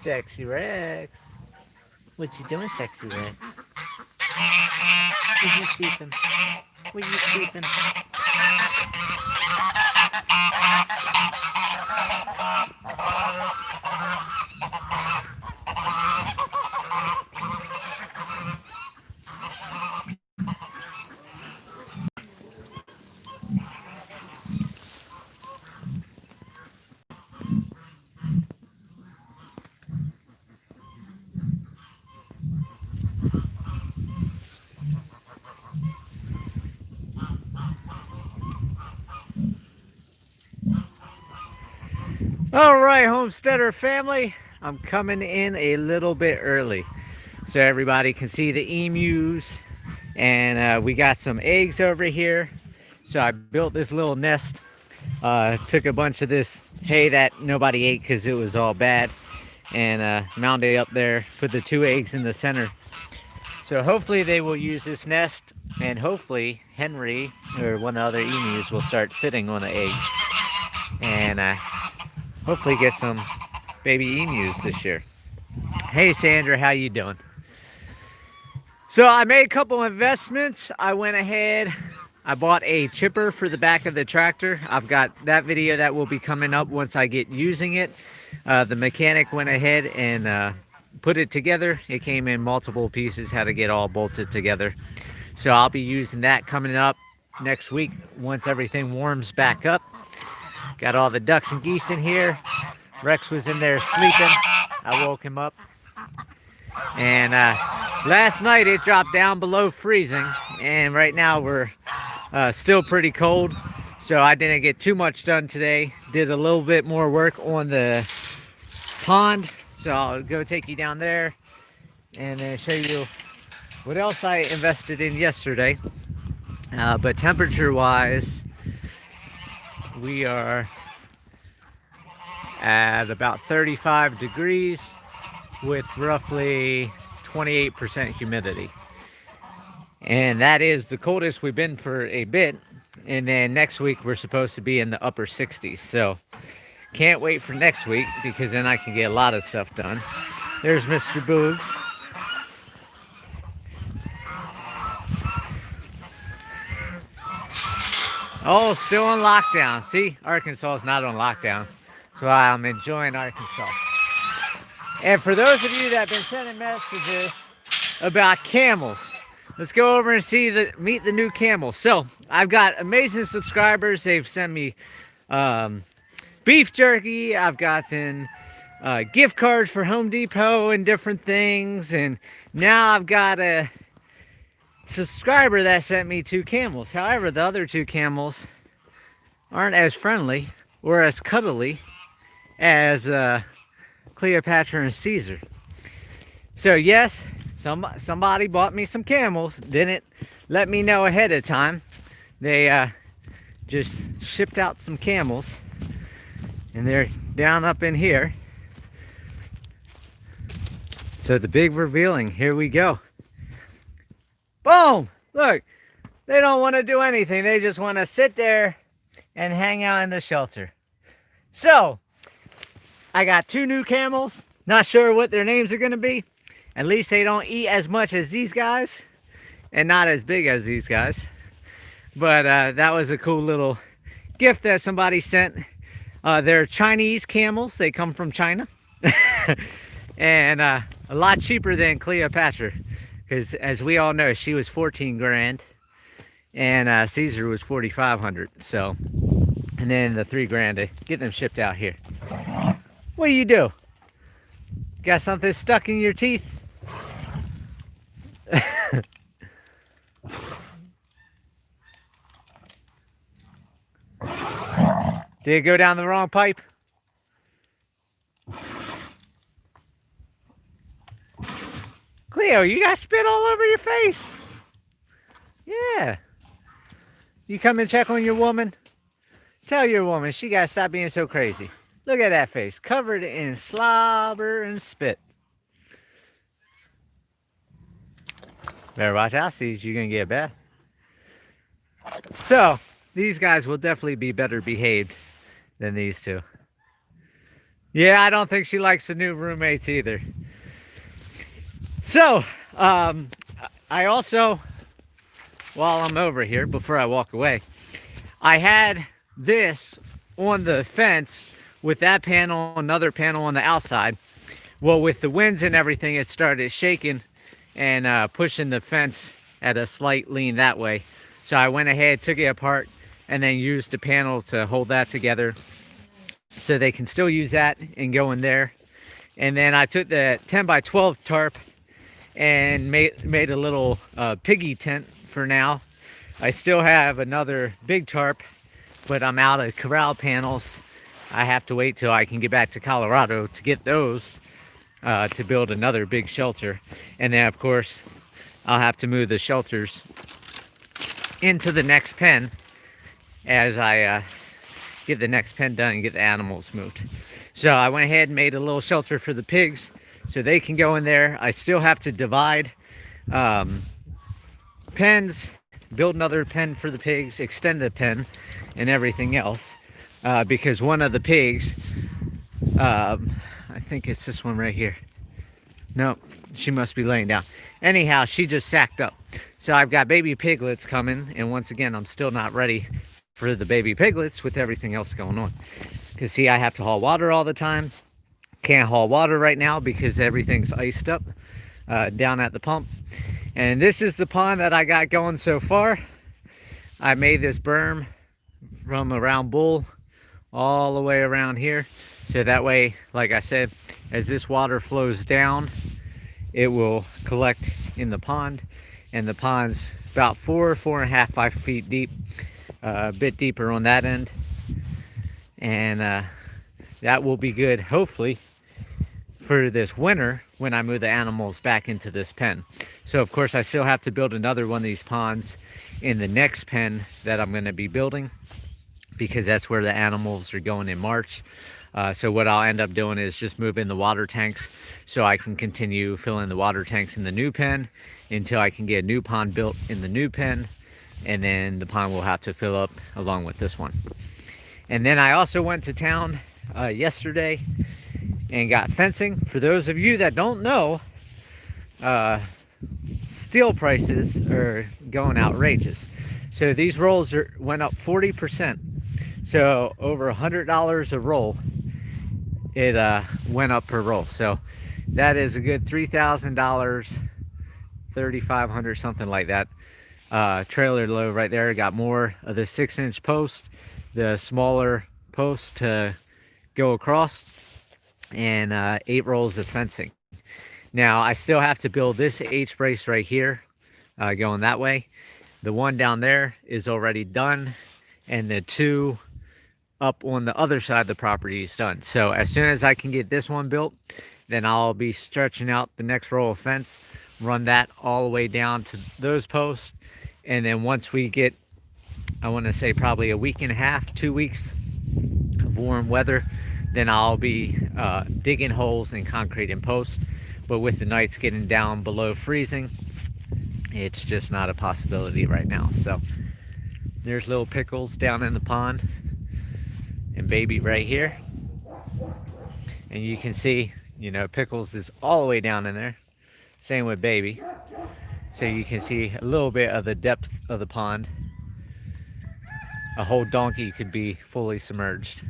Sexy Rex. What you doing, Sexy Rex? Were you sleeping? Were you sleeping? All right, homesteader family. I'm coming in a little bit early so everybody can see the emus. And we got some eggs over here. So I built this little nest. Took a bunch of this hay that nobody ate because it was all bad. And mounded it up there. Put the 2 eggs in the center. So hopefully they will use this nest. And hopefully Henry or one of the other emus will start sitting on the eggs. And hopefully get some baby emus this year. Hey Sandra, how you doing? So I made a couple investments. I went ahead, I bought a chipper for the back of the tractor. I've got that video that will be coming up once I get using it. The mechanic went ahead and put it together. It came in multiple pieces, had to get all bolted together. So I'll be using that coming up next week once everything warms back up. Got all the ducks and geese in here. Rex was in there sleeping. I woke him up. And last night it dropped down below freezing. And right now we're still pretty cold. So I didn't get too much done today. Did a little bit more work on the pond. So I'll go take you down there and then show you what else I invested in yesterday. But temperature wise, we are at about 35 degrees with roughly 28% humidity. And that is the coldest we've been for a bit. And then next week we're supposed to be in the upper 60s. So can't wait for next week because then I can get a lot of stuff done. There's Mr. Boogs. Oh, still on lockdown. See, Arkansas is not on lockdown. So I'm enjoying Arkansas. And for those of you that have been sending messages about camels, let's go over and meet the new camels. So I've got amazing subscribers. They've sent me beef jerky. I've gotten gift cards for Home Depot and different things. And now I've got a subscriber that sent me 2 camels. However, the other 2 camels aren't as friendly or as cuddly as Cleopatra and Caesar. So yes, somebody bought me some camels. Didn't let me know ahead of time. They just shipped out some camels, and they're down up in here. So the big revealing, here we go. Boom! Look, they don't want to do anything. They just want to sit there and hang out in the shelter. So, I got 2 new camels. Not sure what their names are going to be. At least they don't eat as much as these guys. And not as big as these guys. But that was a cool little gift that somebody sent. They're Chinese camels. They come from China. And a lot cheaper than Cleopatra. Because as we all know, she was 14 grand. And Caesar was 4,500. So, and then the 3 grand to get them shipped out here. What do you do? Got something stuck in your teeth? Did it go down the wrong pipe? Cleo, you got spit all over your face. Yeah. You come and check on your woman? Tell your woman she gotta stop being so crazy. Look at that face, covered in slobber and spit. Better watch out, see you're gonna get a bath. So, these guys will definitely be better behaved than these 2. Yeah, I don't think she likes the new roommates either. So, I also, while I'm over here, before I walk away, I had this on the fence with that panel, another panel on the outside. Well, with the winds and everything, it started shaking and pushing the fence at a slight lean that way. So I went ahead, took it apart, and then used the panel to hold that together so they can still use that and go in there. And then I took the 10 by 12 tarp and made a little piggy tent for now. I still have another big tarp, but I'm out of corral panels. I have to wait till I can get back to Colorado to get those to build another big shelter. And then of course I'll have to move the shelters into the next pen as I get the next pen done and get the animals moved. So I went ahead and made a little shelter for the pigs so they can go in there. I still have to divide pens, build another pen for the pigs, extend the pen and everything else because one of the pigs, I think it's this one right here. No, she must be laying down. Anyhow, she just sacked up. So I've got baby piglets coming, and once again, I'm still not ready for the baby piglets with everything else going on. Because see, I have to haul water all the time. Can't haul water right now because everything's iced up down at the pump. And this is the pond that I got going so far. I made this berm from around Bull all the way around here. So that way, like I said, as this water flows down, it will collect in the pond. And the pond's about 4.5, 5 feet deep, a bit deeper on that end. And that will be good, hopefully, for this winter when I move the animals back into this pen. So of course I still have to build another one of these ponds in the next pen that I'm going to be building, because that's where the animals are going in March. So what I'll end up doing is just moving the water tanks so I can continue filling the water tanks in the new pen until I can get a new pond built in the new pen, and then the pond will have to fill up along with this one. And then I also went to town yesterday and got fencing. For those of you that don't know, steel prices are going outrageous. So these rolls went up 40%. So over $100 a roll, it went up per roll. So that is a good $3,000, $3,500, something like that. Trailer load right there. Got more of the 6-inch post, the smaller post to go across, and 8 rolls of fencing. Now I still have to build this H brace right here, going that way. The one down there is already done, and the 2 up on the other side of the property is done. So as soon as I can get this one built, then I'll be stretching out the next row of fence, run that all the way down to those posts. And then once we get, I want to say probably a week and a half, 2 weeks of warm weather, then I'll be digging holes and concreting posts. But with the nights getting down below freezing, it's just not a possibility right now. So there's little Pickles down in the pond, and baby right here. And you can see, you know, Pickles is all the way down in there. Same with baby. So you can see a little bit of the depth of the pond. A whole donkey could be fully submerged.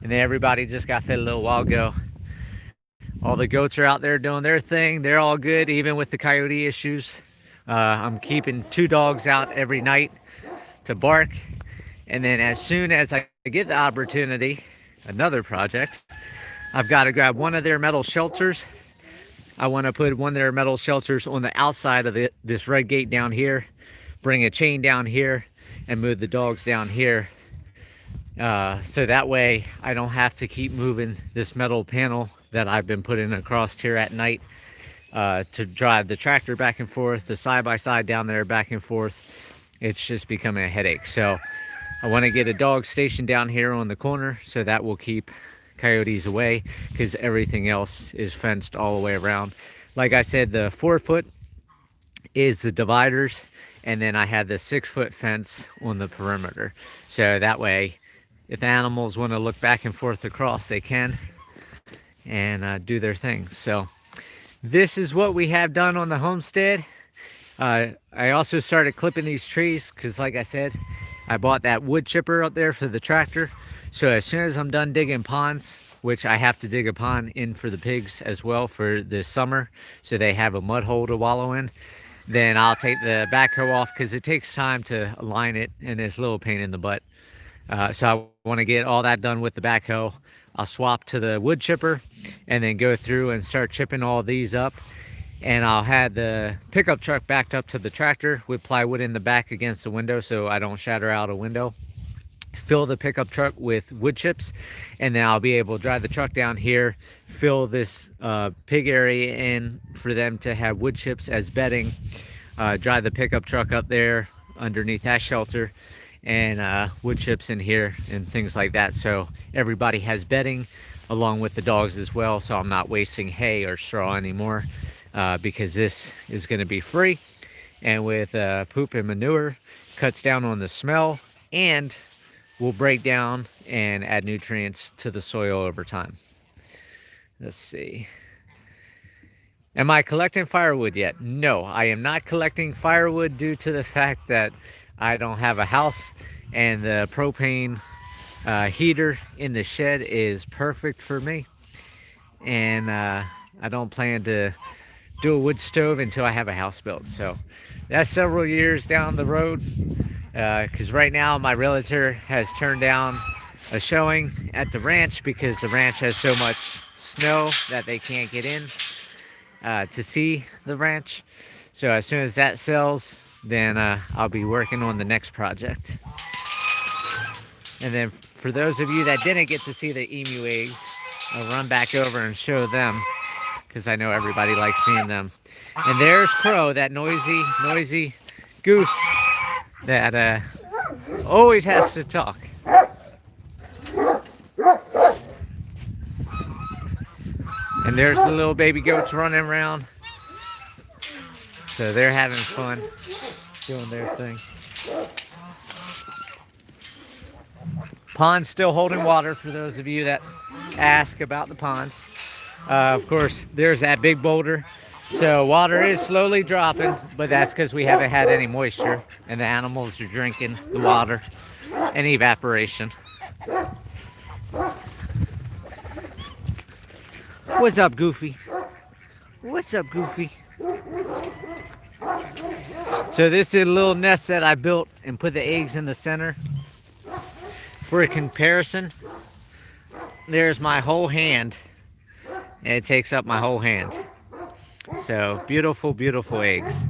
And then everybody just got fed a little while ago. All the goats are out there doing their thing. They're all good, even with the coyote issues. I'm keeping 2 dogs out every night to bark. And then as soon as I get the opportunity, another project, I've got to grab one of their metal shelters. I want to put one of their metal shelters on the outside of this red gate down here, bring a chain down here, and move the dogs down here. So that way I don't have to keep moving this metal panel that I've been putting across here at night to drive the tractor back and forth, the side-by-side down there back and forth. It's just becoming a headache. So I want to get a dog station down here on the corner, so that will keep coyotes away, because everything else is fenced all the way around. Like I said, the 4-foot is the dividers, and then I had the 6-foot fence on the perimeter. So that way, if animals want to look back and forth across, they can. and do their thing. So this is what we have done on the homestead. I also started clipping these trees because, like I said, I bought that wood chipper up there for the tractor. So as soon as I'm done digging ponds, which I have to dig a pond in for the pigs as well for the summer, so they have a mud hole to wallow in, then I'll take the backhoe off because it takes time to align it and it's a little pain in the butt. So I want to get all that done with the backhoe. I'll swap to the wood chipper and then go through and start chipping all these up. And I'll have the pickup truck backed up to the tractor with plywood in the back against the window so I don't shatter out a window. Fill the pickup truck with wood chips, and then I'll be able to drive the truck down here, fill this pig area in for them to have wood chips as bedding, drive the pickup truck up there underneath that shelter, and wood chips in here and things like that, so everybody has bedding along with the dogs as well, so I'm not wasting hay or straw anymore, because this is going to be free, and with poop and manure, cuts down on the smell and will break down and add nutrients to the soil over time. Let's see. Am I collecting firewood yet? No, I am not collecting firewood due to the fact that I don't have a house, and the propane heater in the shed is perfect for me. And I don't plan to do a wood stove until I have a house built. So that's several years down the road. Because right now my realtor has turned down a showing at the ranch because the ranch has so much snow that they can't get in to see the ranch. So as soon as that sells, then I'll be working on the next project. And then for those of you that didn't get to see the emu eggs, I'll run back over and show them because I know everybody likes seeing them. And there's Crow, that noisy goose that always has to talk. And there's the little baby goats running around. So they're having fun doing their thing. Pond's still holding water for those of you that ask about the pond. Of course, there's that big boulder. So water is slowly dropping, but that's because we haven't had any moisture and the animals are drinking the water and evaporation. What's up, Goofy? What's up, Goofy? So this is a little nest that I built and put the eggs in the center. For a comparison, there's my whole hand, and it takes up my whole hand. So beautiful, beautiful eggs.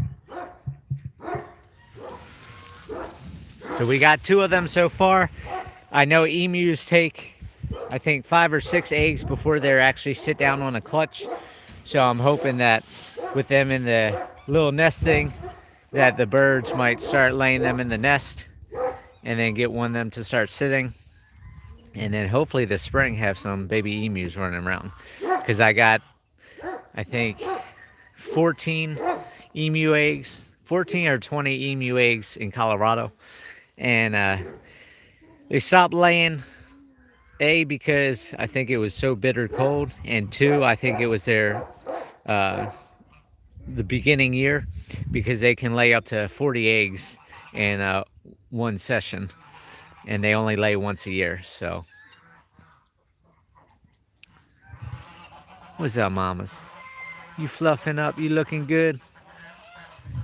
So we got 2 of them so far. I know emus take, I think, 5 or 6 eggs before they actually sit down on a clutch. So I'm hoping that with them in the little nest thing, that the birds might start laying them in the nest and then get one of them to start sitting. And then hopefully this spring have some baby emus running around. Because I got, I think, 14 emu eggs, 14 or 20 emu eggs in Colorado. And they stopped laying, A, because I think it was so bitter cold, and 2, I think it was their the beginning year, because they can lay up to 40 eggs in one session, and they only lay once a year. So what's up, mamas? You fluffing up? You looking good?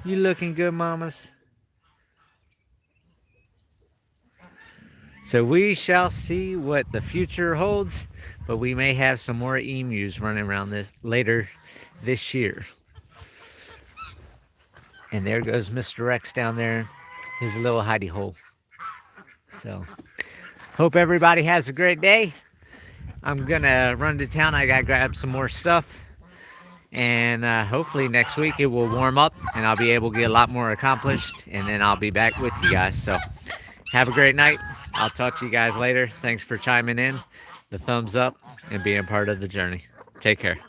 You looking good, mamas? So we shall see what the future holds, but we may have some more emus running around this later this year. And there goes Mr. Rex down there, his little hidey hole. So hope everybody has a great day. I'm gonna run to town. I gotta grab some more stuff, and hopefully next week it will warm up and I'll be able to get a lot more accomplished, and then I'll be back with you guys. So have a great night. I'll talk to you guys later. Thanks for chiming in, the thumbs up, and being part of the journey. Take care.